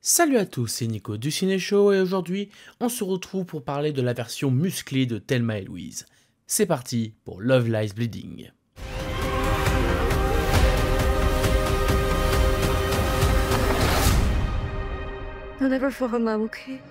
Salut à tous, c'est Nico du Ciné Show et aujourd'hui on se retrouve pour parler de la version musclée de Thelma et Louise. C'est parti pour Love Lies Bleeding. You'll never fall in love, okay?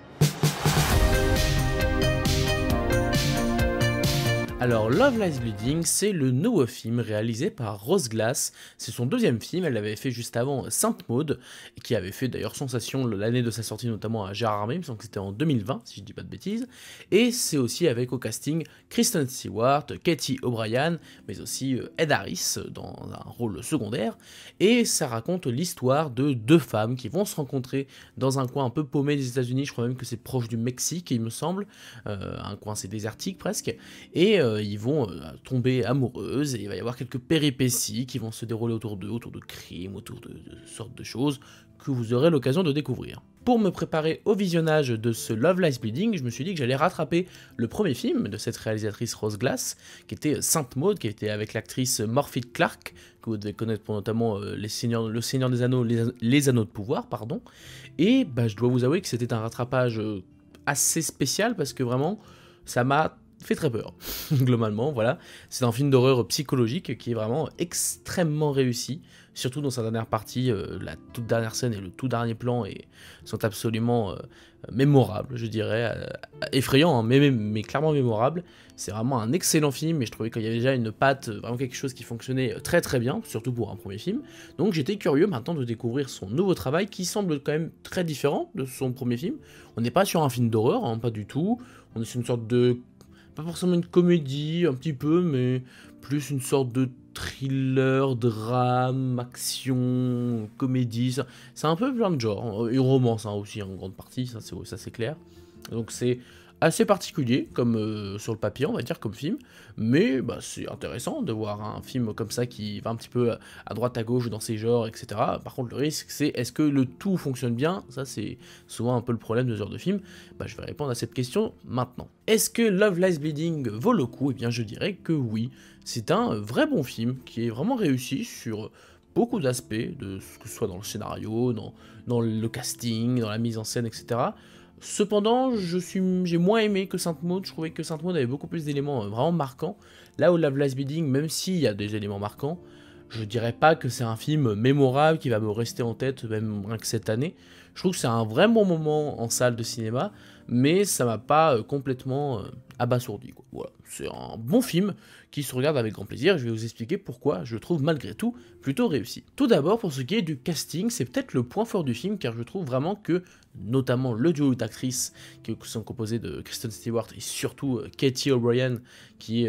Alors Love Lies Bleeding, c'est le nouveau film réalisé par Rose Glass. C'est son deuxième film, elle l'avait fait juste avant Sainte Maud, qui avait fait d'ailleurs sensation l'année de sa sortie notamment à Gérard Armé, il me semble que c'était en 2020 si je dis pas de bêtises. Et c'est aussi avec au casting Kristen Stewart, Katie O'Brien, mais aussi Ed Harris dans un rôle secondaire. Et ça raconte l'histoire de deux femmes qui vont se rencontrer dans un coin un peu paumé des États-Unis, je crois même que c'est proche du Mexique il me semble, un coin assez désertique presque, et ils vont tomber amoureuses et il va y avoir quelques péripéties qui vont se dérouler autour d'eux, autour de crimes, autour de sortes de choses que vous aurez l'occasion de découvrir. Pour me préparer au visionnage de ce Love Lies Bleeding, je me suis dit que j'allais rattraper le premier film de cette réalisatrice Rose Glass, qui était Sainte Maud, qui était avec l'actrice Morphy Clark, que vous devez connaître pour notamment Le Seigneur des Anneaux, les Anneaux de Pouvoir, pardon. Et je dois vous avouer que c'était un rattrapage assez spécial parce que vraiment, ça m'a fait très peur, globalement, voilà. C'est un film d'horreur psychologique qui est vraiment extrêmement réussi, surtout dans sa dernière partie, la toute dernière scène et le tout dernier plan sont absolument mémorables, je dirais, effrayants, hein, mais clairement mémorables. C'est vraiment un excellent film et je trouvais qu'il y avait déjà une patte, vraiment quelque chose qui fonctionnait très très bien, surtout pour un premier film. Donc j'étais curieux maintenant de découvrir son nouveau travail qui semble quand même très différent de son premier film. On n'est pas sur un film d'horreur, hein, pas du tout, on est sur une sorte de pas forcément une comédie, un petit peu, mais plus une sorte de thriller, drame, action, comédie. C'est un peu plein de genres. Et romance hein, aussi en grande partie, ça c'est clair. Donc c'est assez particulier comme sur le papier, on va dire, comme film. Mais c'est intéressant de voir un film comme ça qui va un petit peu à droite à gauche dans ses genres, etc. Par contre, le risque, c'est est-ce que le tout fonctionne bien? Ça, c'est souvent un peu le problème de ce genre de film. Je vais répondre à cette question maintenant. Est-ce que Love Lies Bleeding vaut le coup? Eh bien, je dirais que oui. C'est un vrai bon film qui est vraiment réussi sur beaucoup d'aspects, que ce soit dans le scénario, dans le casting, dans la mise en scène, etc. Cependant, j'ai moins aimé que Sainte Maud. Je trouvais que Sainte Maud avait beaucoup plus d'éléments vraiment marquants. Là où Love Lies Bleeding, même s'il y a des éléments marquants, je dirais pas que c'est un film mémorable qui va me rester en tête, même rien que cette année. Je trouve que c'est un vrai bon moment en salle de cinéma, mais ça m'a pas complètement abasourdi, quoi. Voilà, c'est un bon film qui se regarde avec grand plaisir. Je vais vous expliquer pourquoi je le trouve malgré tout plutôt réussi. Tout d'abord, pour ce qui est du casting, c'est peut-être le point fort du film, car je trouve vraiment que, notamment le duo d'actrices qui sont composées de Kristen Stewart et surtout Katie O'Brien, qui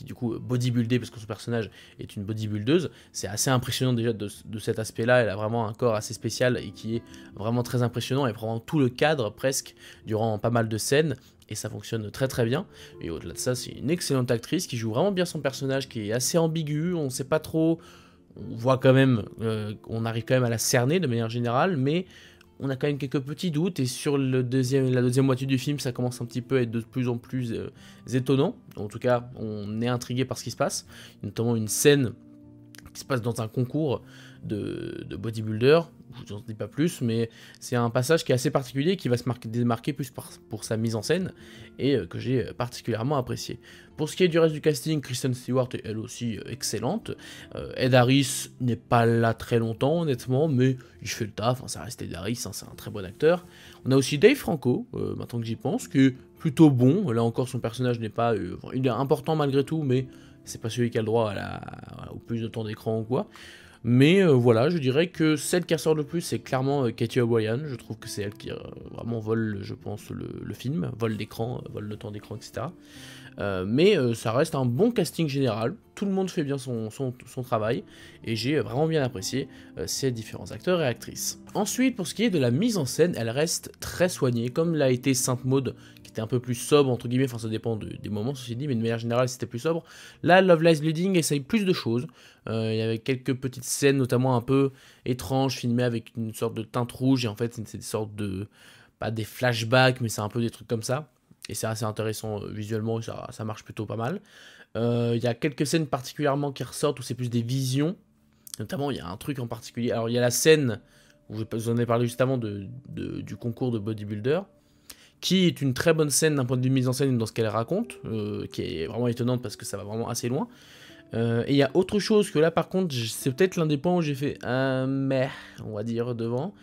du coup bodybuildée parce que son personnage est une bodybuildeuse, c'est assez impressionnant déjà de cet aspect-là. Elle a vraiment un corps assez spécial et qui est vraiment très impressionnant. Elle prend tout le cadre presque durant pas mal de scènes. Et ça fonctionne très très bien. Et au-delà de ça, c'est une excellente actrice qui joue vraiment bien son personnage, qui est assez ambigu, on sait pas trop, on voit quand même, on arrive quand même à la cerner de manière générale, mais on a quand même quelques petits doutes, et sur la deuxième moitié du film, ça commence un petit peu à être de plus en plus étonnant. En tout cas, on est intrigué par ce qui se passe, notamment une scène qui se passe dans un concours de bodybuilder. Je vous en dis pas plus, mais c'est un passage qui est assez particulier, qui va se démarquer plus pour sa mise en scène, et que j'ai particulièrement apprécié. Pour ce qui est du reste du casting, Kristen Stewart est elle aussi excellente. Ed Harris n'est pas là très longtemps, honnêtement, mais il fait le taf, ça reste Ed Harris, c'est un très bon acteur. On a aussi Dave Franco, maintenant que j'y pense, qui est plutôt bon. Là encore, son personnage n'est pas... il est important malgré tout, mais c'est pas celui qui a le droit au plus de temps d'écran ou quoi. Mais voilà, je dirais que celle qui ressort le plus, c'est clairement Katie O'Brien. Je trouve que c'est elle qui vraiment vole, je pense, le film, vole l'écran, vole le temps d'écran, etc. Mais ça reste un bon casting général. Tout le monde fait bien son travail. Et j'ai vraiment bien apprécié ces différents acteurs et actrices. Ensuite, pour ce qui est de la mise en scène, elle reste très soignée, comme l'a été Sainte Maud, qui était un peu plus sobre, entre guillemets. Enfin, ça dépend des moments, ceci dit, mais de manière générale, c'était plus sobre. Là, Love Lies Bleeding essaye plus de choses. Il y avait quelques petites scènes, notamment un peu étranges, filmées avec une sorte de teinte rouge. Et en fait, c'est des sortes de... pas des flashbacks, mais c'est un peu des trucs comme ça. Et c'est assez intéressant visuellement, ça marche plutôt pas mal. Il y a quelques scènes particulièrement qui ressortent où c'est plus des visions. Notamment, il y a un truc en particulier. Alors, il y a la scène je vous en ai parlé juste avant du concours de bodybuilder, qui est une très bonne scène d'un point de vue mise en scène dans ce qu'elle raconte, qui est vraiment étonnante parce que ça va vraiment assez loin. Et il y a autre chose que là par contre, c'est peut-être l'un des points où j'ai fait un mais, on va dire, devant.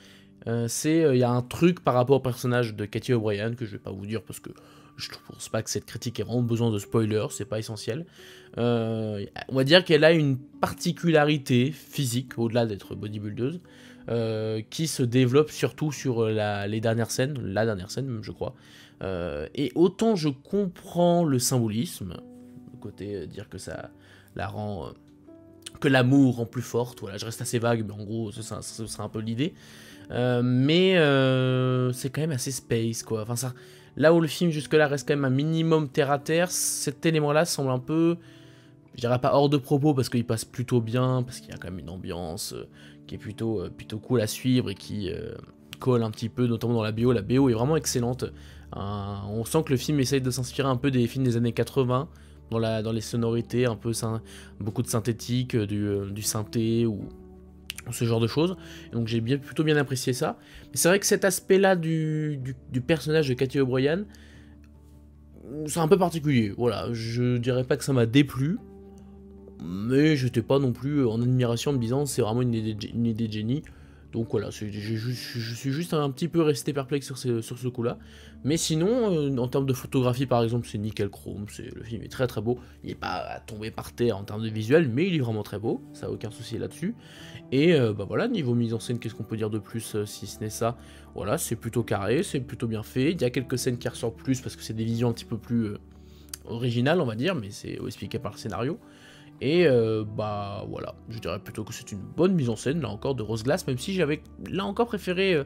Il y a un truc par rapport au personnage de Katy O'Brien que je vais pas vous dire parce que je pense pas que cette critique ait vraiment besoin de spoiler, c'est pas essentiel. On va dire qu'elle a une particularité physique, au-delà d'être bodybuildeuse, qui se développe surtout sur les dernières scènes, la dernière scène même je crois. Et autant je comprends le symbolisme, le côté dire que ça la rend... que l'amour rend plus forte, voilà, je reste assez vague, mais en gros ce sera un peu l'idée. C'est quand même assez space quoi. Enfin, ça, là où le film jusque-là reste quand même un minimum terre à terre, cet élément-là semble un peu, je dirais pas hors de propos parce qu'il passe plutôt bien, parce qu'il y a quand même une ambiance qui est plutôt cool à suivre et qui colle un petit peu, notamment dans la BO. La BO est vraiment excellente. On sent que le film essaye de s'inspirer un peu des films des années 80 dans les sonorités, un peu beaucoup de synthétique, du synthé ou ce genre de choses. Donc j'ai plutôt bien apprécié ça. Mais c'est vrai que cet aspect-là du personnage de Katy O'Brien, c'est un peu particulier. Voilà, je dirais pas que ça m'a déplu, mais j'étais pas non plus en admiration en me disant c'est vraiment une idée de génie. Donc voilà, je suis juste un petit peu resté perplexe sur ce coup-là. Mais sinon, en termes de photographie par exemple, c'est nickel chrome, le film est très très beau. Il n'est pas à tomber par terre en termes de visuel, mais il est vraiment très beau, ça aucun souci là-dessus. Et voilà, niveau mise en scène, qu'est-ce qu'on peut dire de plus si ce n'est ça? Voilà, c'est plutôt carré, c'est plutôt bien fait. Il y a quelques scènes qui ressortent plus parce que c'est des visions un petit peu plus originales, on va dire, mais c'est expliqué par le scénario. Et voilà, je dirais plutôt que c'est une bonne mise en scène, là encore, de Rose Glass, même si j'avais là encore préféré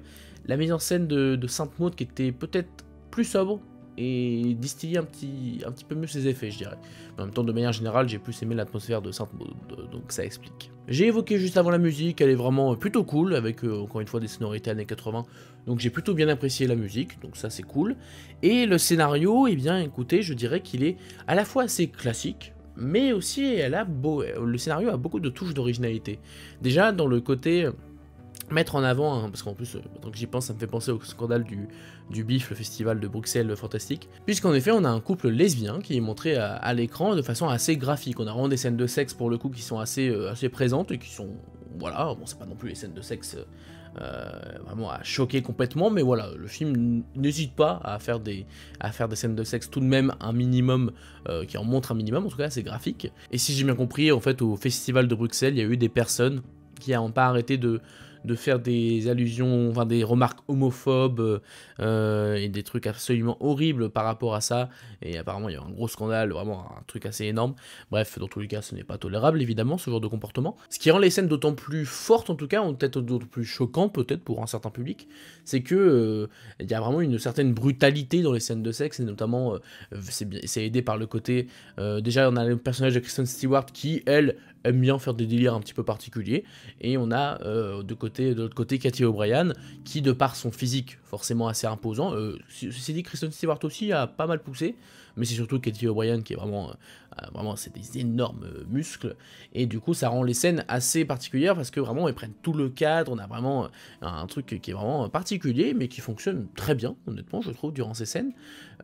la mise en scène de Sainte Maud qui était peut-être plus sobre et distillait un petit peu mieux ses effets, je dirais. Mais en même temps, de manière générale, j'ai plus aimé l'atmosphère de Sainte Maud, donc ça explique. J'ai évoqué juste avant la musique, elle est vraiment plutôt cool, avec encore une fois des sonorités années 80, donc j'ai plutôt bien apprécié la musique, donc ça c'est cool. Et le scénario, eh bien écoutez, je dirais qu'il est à la fois assez classique, mais aussi le scénario a beaucoup de touches d'originalité. Déjà dans le côté mettre en avant, hein, parce qu'en plus, tant que j'y pense, ça me fait penser au scandale du BIF, le festival de Bruxelles fantastique, puisqu'en effet on a un couple lesbien qui est montré à l'écran de façon assez graphique. On a vraiment des scènes de sexe pour le coup qui sont assez présentes et qui sont, voilà, bon c'est pas non plus les scènes de sexe vraiment à choquer complètement, mais voilà, le film n'hésite pas à faire des scènes de sexe tout de même un minimum, qui en montre un minimum, en tout cas assez graphique. Et si j'ai bien compris, en fait au festival de Bruxelles, il y a eu des personnes qui n'ont pas arrêté de faire des allusions, enfin des remarques homophobes et des trucs absolument horribles par rapport à ça. Et apparemment il y a un gros scandale, vraiment un truc assez énorme. Bref, dans tous les cas ce n'est pas tolérable évidemment ce genre de comportement. Ce qui rend les scènes d'autant plus fortes en tout cas, ou peut-être d'autant plus choquantes peut-être pour un certain public, c'est que il y a vraiment une certaine brutalité dans les scènes de sexe, et notamment c'est aidé par le côté, déjà on a le personnage de Kristen Stewart qui elle aime bien faire des délires un petit peu particuliers, et on a de l'autre côté Katy O'Brien qui, de par son physique forcément assez imposant, ceci dit Kristen Stewart aussi a pas mal poussé, mais c'est surtout Katy O'Brien qui est vraiment c'est des énormes muscles, et du coup ça rend les scènes assez particulières parce que vraiment ils prennent tout le cadre. On a vraiment un truc qui est vraiment particulier mais qui fonctionne très bien honnêtement je trouve durant ces scènes.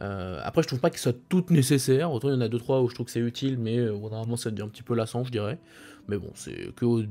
Après je trouve pas qu'elles soient toutes nécessaires, autant il y en a 2-3 où je trouve que c'est utile, mais vraiment ça devient un petit peu lassant je dirais, mais bon c'est que au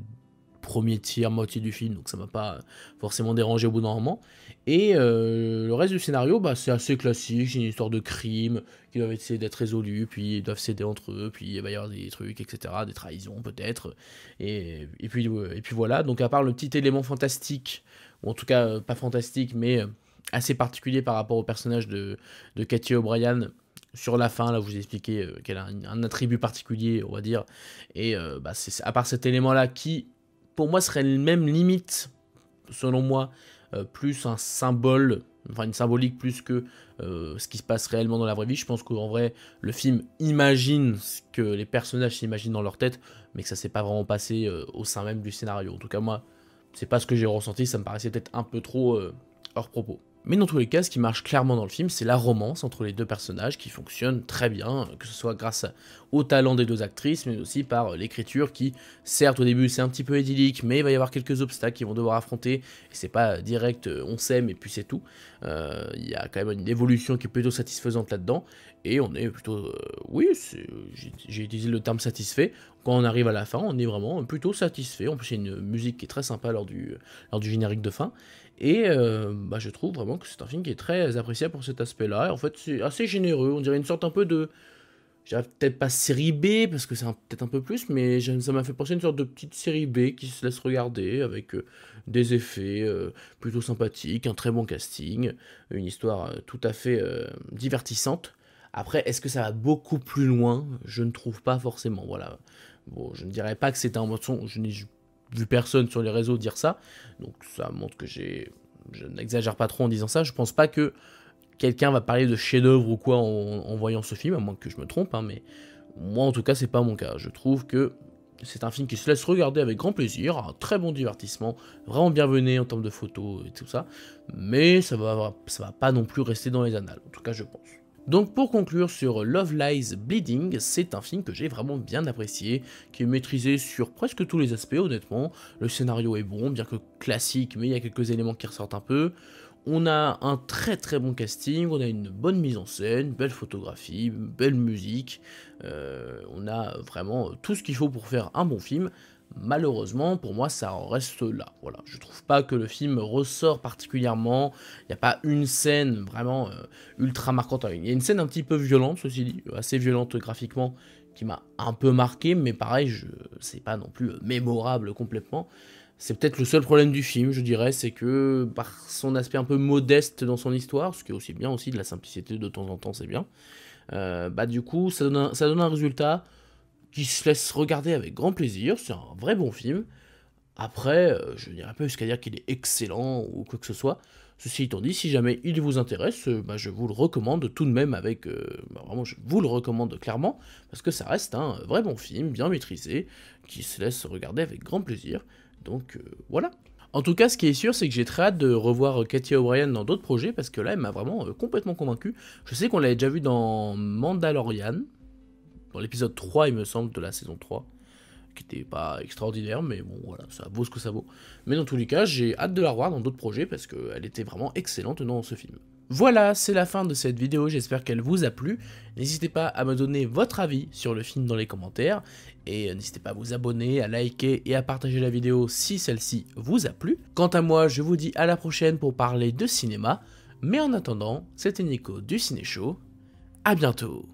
premier tiers, moitié du film, donc ça m'a pas forcément dérangé au bout d'un moment. Et le reste du scénario, bah, c'est assez classique, c'est une histoire de crime qui doivent essayer d'être résolus, puis ils doivent s'aider entre eux, puis il va y avoir des trucs, etc., des trahisons peut-être, et puis voilà. Donc à part le petit élément fantastique, ou en tout cas pas fantastique, mais assez particulier par rapport au personnage de Katy O'Brien, sur la fin, là, vous expliquez qu'elle a un attribut particulier, on va dire, et c'est à part cet élément-là qui, pour moi, serait même limite, selon moi, plus un symbole, enfin une symbolique plus que ce qui se passe réellement dans la vraie vie. Je pense qu'en vrai, le film imagine ce que les personnages s'imaginent dans leur tête, mais que ça s'est pas vraiment passé au sein même du scénario. En tout cas, moi, c'est pas ce que j'ai ressenti, ça me paraissait peut-être un peu trop hors propos. Mais dans tous les cas, ce qui marche clairement dans le film, c'est la romance entre les deux personnages qui fonctionne très bien, que ce soit grâce au talent des deux actrices, mais aussi par l'écriture qui, certes au début c'est un petit peu idyllique, mais il va y avoir quelques obstacles qu'ils vont devoir affronter, et c'est pas direct on s'aime et puis c'est tout. Il y a quand même une évolution qui est plutôt satisfaisante là-dedans, et on est plutôt, oui, j'ai utilisé le terme satisfait. Quand on arrive à la fin, on est vraiment plutôt satisfait. En plus, il y a une musique qui est très sympa lors du générique de fin. Et je trouve vraiment que c'est un film qui est très appréciable pour cet aspect-là. Et en fait, c'est assez généreux. On dirait une sorte un peu de... Je dirais peut-être pas série B, parce que c'est peut-être un peu plus, mais ça m'a fait penser à une sorte de petite série B qui se laisse regarder, avec des effets plutôt sympathiques, un très bon casting, une histoire tout à fait divertissante. Après, est-ce que ça va beaucoup plus loin? Je ne trouve pas forcément, voilà. Bon, je ne dirais pas que c'est un mensonge, je n'ai vu personne sur les réseaux dire ça, donc ça montre que je n'exagère pas trop en disant ça. Je pense pas que quelqu'un va parler de chef-d'œuvre ou quoi en voyant ce film, à moins que je me trompe, hein, mais moi en tout cas c'est pas mon cas. Je trouve que c'est un film qui se laisse regarder avec grand plaisir, un très bon divertissement, vraiment bienvenu en termes de photos et tout ça, mais ça va pas non plus rester dans les annales, en tout cas je pense. Donc pour conclure sur Love Lies Bleeding, c'est un film que j'ai vraiment bien apprécié, qui est maîtrisé sur presque tous les aspects honnêtement. Le scénario est bon, bien que classique, mais il y a quelques éléments qui ressortent un peu. On a un très très bon casting, on a une bonne mise en scène, belle photographie, belle musique, on a vraiment tout ce qu'il faut pour faire un bon film. Malheureusement, pour moi, ça en reste là. Voilà, je trouve pas que le film ressort particulièrement. Il n'y a pas une scène vraiment ultra marquante. Il y a une scène un petit peu violente, ceci dit, assez violente graphiquement, qui m'a un peu marqué, mais pareil, c'est pas non plus mémorable complètement. C'est peut-être le seul problème du film, je dirais, c'est que par son aspect un peu modeste dans son histoire, ce qui est aussi bien aussi, de la simplicité de temps en temps, c'est bien. Du coup, ça donne un résultat qui se laisse regarder avec grand plaisir. C'est un vrai bon film. Après, je n'irai pas jusqu'à dire qu'il est excellent ou quoi que ce soit. Ceci étant dit, si jamais il vous intéresse, je vous le recommande tout de même avec... vraiment, je vous le recommande clairement, parce que ça reste un vrai bon film, bien maîtrisé, qui se laisse regarder avec grand plaisir. Donc voilà. En tout cas, ce qui est sûr, c'est que j'ai très hâte de revoir Katy O'Brien dans d'autres projets, parce que là, elle m'a vraiment complètement convaincu. Je sais qu'on l'avait déjà vu dans Mandalorian, dans l'épisode 3, il me semble, de la saison 3, qui était pas extraordinaire, mais bon, voilà, ça vaut ce que ça vaut. Mais dans tous les cas, j'ai hâte de la revoir dans d'autres projets, parce qu'elle était vraiment excellente dans ce film. Voilà, c'est la fin de cette vidéo, j'espère qu'elle vous a plu. N'hésitez pas à me donner votre avis sur le film dans les commentaires, et n'hésitez pas à vous abonner, à liker et à partager la vidéo si celle-ci vous a plu. Quant à moi, je vous dis à la prochaine pour parler de cinéma, mais en attendant, c'était Nico du Ciné Show, à bientôt.